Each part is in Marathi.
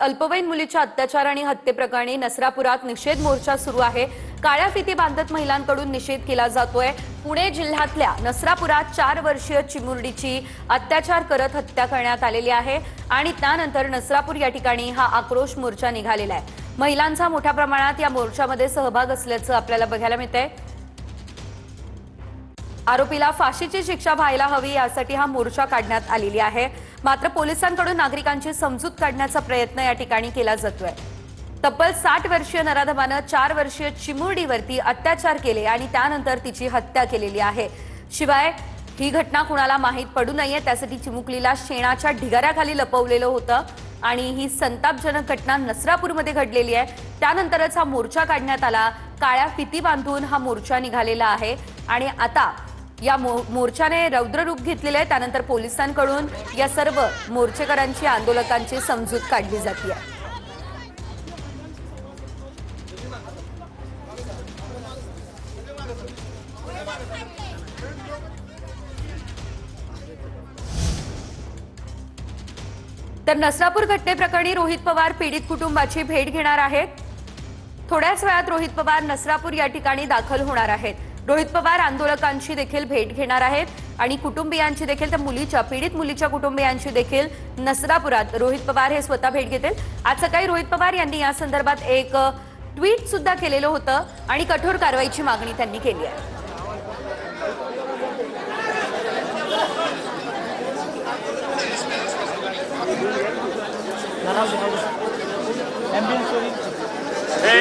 अल्पवयीन मुलीच्या अत्याचार आणि हत्येप्रकरणी नसरापुरात निषेध मोर्चा सुरू आहे। काळ्या फिती बांधत महिलांकडून निषेध केला जातोय। पुणे जिल्ह्यातल्या नसरापुरात 4 वर्षीय चिमुरडीची अत्याचार करत हत्या करण्यात आलेली आहे आणि त्यानंतर नसरापूर या ठिकाणी हा आक्रोश मोर्चा निघालेला आहे। महिलांचा मोठ्या प्रमाणात या मोर्चामध्ये सहभाग असल्याचं आपल्याला बघायला मिळतंय। आरोपीला फाशीची शिक्षा व्हायला हवी यासाठी हा मोर्चा काढण्यात आलेली आहे। मात्र पोलिसांकडून नागरिकांची समजूत काढण्याचा प्रयत्न या ठिकाणी केला जातोय। तब्बल 60 वर्षीय नराधमानं 4 वर्षीय चिमुरडीवरती अत्याचार केले आणि त्यानंतर तिची हत्या केलेली आहे। शिवाय ही घटना कुणाला माहीत पडू नये त्यासाठी चिमुकलीला शेणाच्या ढिगाऱ्याखाली लपवलेलं होतं आणि ही संतापजनक घटना नसरापूरमध्ये घडलेली आहे। त्यानंतरच हा मोर्चा काढण्यात आला। काळ्या फिती बांधून हा मोर्चा निघालेला आहे आणि आता या मोर्चाने रौद्र रूप घेतलेले आहे। त्यानंतर पोलिसांकडून या सर्व मोर्चेकरांची आंदोलकांची समजूत काढली जाते। तर नसरापूर घटनेप्रकरणी रोहित पवार पीडित कुटुंबाची भेट घेणार आहेत। थोड्याच वेळात रोहित पवार नसरापूर या ठिकाणी दाखल होणार आहेत। रोहित पवार आंदोलकांची देखील भेट घेणार आहेत आणि कुटुंबियांची देखील त्या मुलीच्या पीडित मुलीच्या कुटुंबियांची देखील नसरापुरात रोहित पवार हे स्वतः भेट घेतील। आज सकाळी रोहित पवार यांनी या संदर्भात एक ट्विट सुद्धा केलेलं होतं आणि कठोर कारवाईची मागणी त्यांनी केली आहे।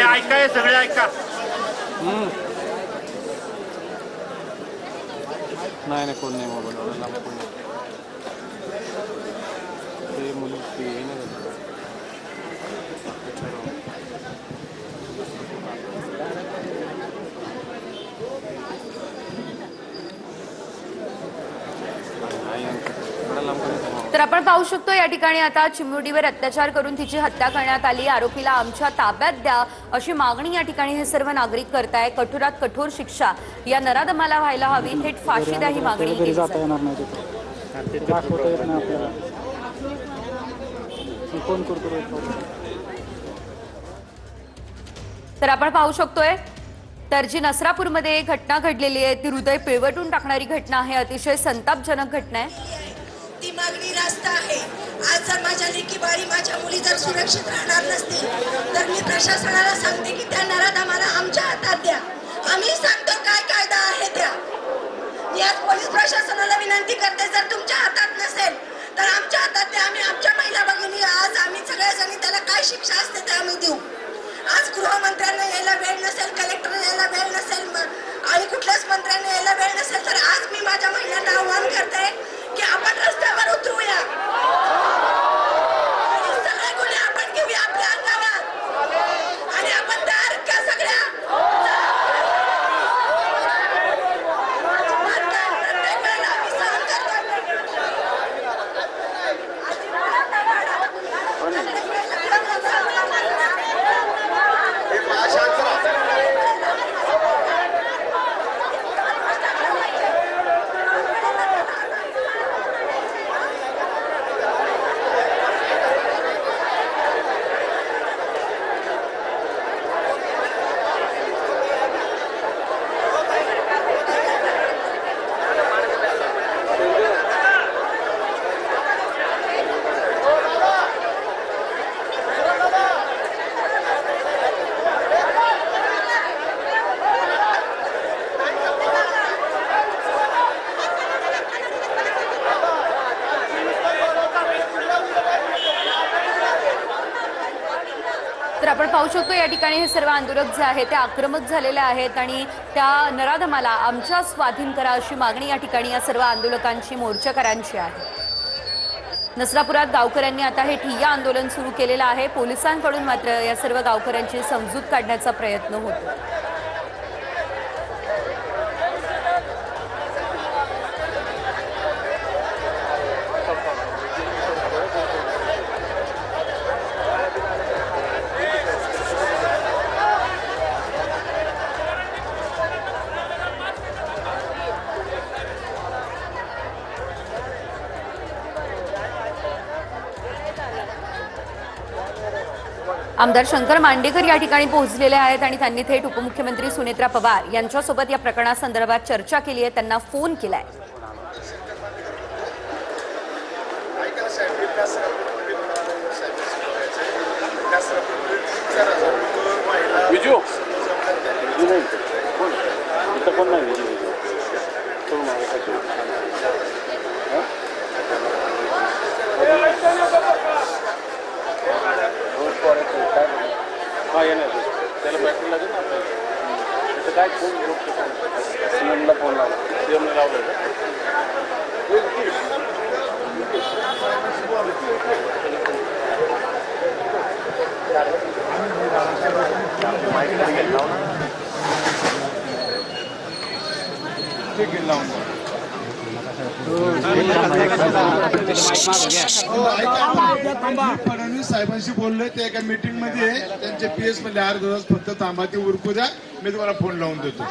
ऐका सगळे ऐका नाही कोण नाही मोबाईल लांब कोण ते मुलं ते नाही तर आपण पाहू शकतो या ठिकाणी आता चिमुरडीवर अत्याचार करून तिची हत्या करण्यात आली। आरोपीला आमच्या ताब्यात द्या अशी मागणी या ठिकाणी हे सर्व नागरिक करताय। कठोरात कठोर शिक्षा या नराधमाला व्हायला हवी, थेट फाशी द्या ही मागणी केली जाते। तर आपण पाहू शकतोय तर जी नसरापूरमध्ये घटना घडलेली आहे ती हृदय पिळवटून टाकणारी घटना आहे। अतिशय संतापजनक घटना आहे। ती मागणी रास्त आहे। आज जर माझ्या लेकी बाळी माझ्या मुली जर सुरक्षित राहणार नसतील तर मी प्रशासनाला सांगते की त्या नराधमाला आमच्या हातात द्या। आम्ही सांगतो काय कायदा आहे त्या। मी आज पोलीस प्रशासनाला विनंती करते जर तुमच्या हातात नसेल तर आमच्या हातात द्या। आम्ही आमच्या महिला भगिनी आज आम्ही सगळ्याजणी त्याला काय शिक्षा असते ते आम्ही देऊ। आज गृहमंत्र्यांना यायला वेळ नसेल, कलेक्टर यायला वेळ नसेल आणि कुठल्याच मंत्र्यांना यायला वेळ नसेल तर आज मी माझ्या महिलांना आव्हान करते की आपण रस्त्यावर उतरूया आणि सगळे गुन्हे आपण घेऊया आपल्या अंगावर आणि आपण तयार का सगळ्या प्रत्येक वेळेला आम्ही सहन तर आपण पाहू शकतो या ठिकाणी हे सर्व आंदोलक जे आहेत ते आक्रमक झालेले आहेत आणि त्या नराधमाला आमच्या स्वाधीन करा अशी मागणी या ठिकाणी या सर्व आंदोलकांची मोर्चेकरांची आहे। नसरापुरात गावकऱ्यांनी आता हे ठिय्या आंदोलन सुरू केलेलं आहे। पोलिसांकडून मात्र या सर्व गावकऱ्यांची समजूत काढण्याचा प्रयत्न होतो। आमदार शंकर मांडेकर या ठिकाणी पोहोचलेले आहेत आणि त्यांनी थेट उपमुख्यमंत्री सुनेत्रा पवार यांच्यासोबत या प्रकरणासंदर्भात चर्चा केली आहे, त्यांना फोन केलाय. विजू नाही इथं पण नाही विजू हा येणार त्याला बॅटरी लागेल ना आपल्याला तिथं काय फोन सीएमला फोन लावला सीएमने लावलं फडणवीस साहेबांशी बोललोय ते एका मीटिंग मध्ये त्यांचे पीएस मध्ये अर्धा तास फक्त थांबा ते उरकू द्या मी तुम्हाला फोन लावून देतो.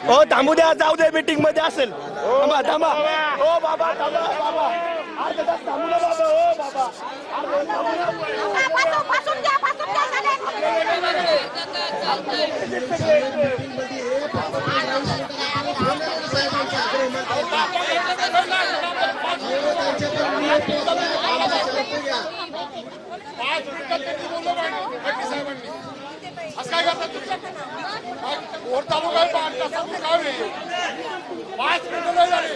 हो थांबू द्या जाऊ दे मीटिंग मध्ये असेल थांबा थांबा हो बाबा थांबा बाबा अर्धा तास थांबू ना बाबा हो बाबा काय करतात चालू काय 5 मिनिटं नाही झाली.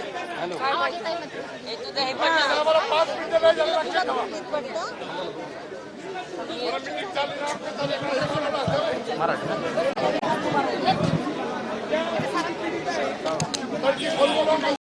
5 मिनिटं नाही झाली लक्षात ठेवा. मीटिंग चालू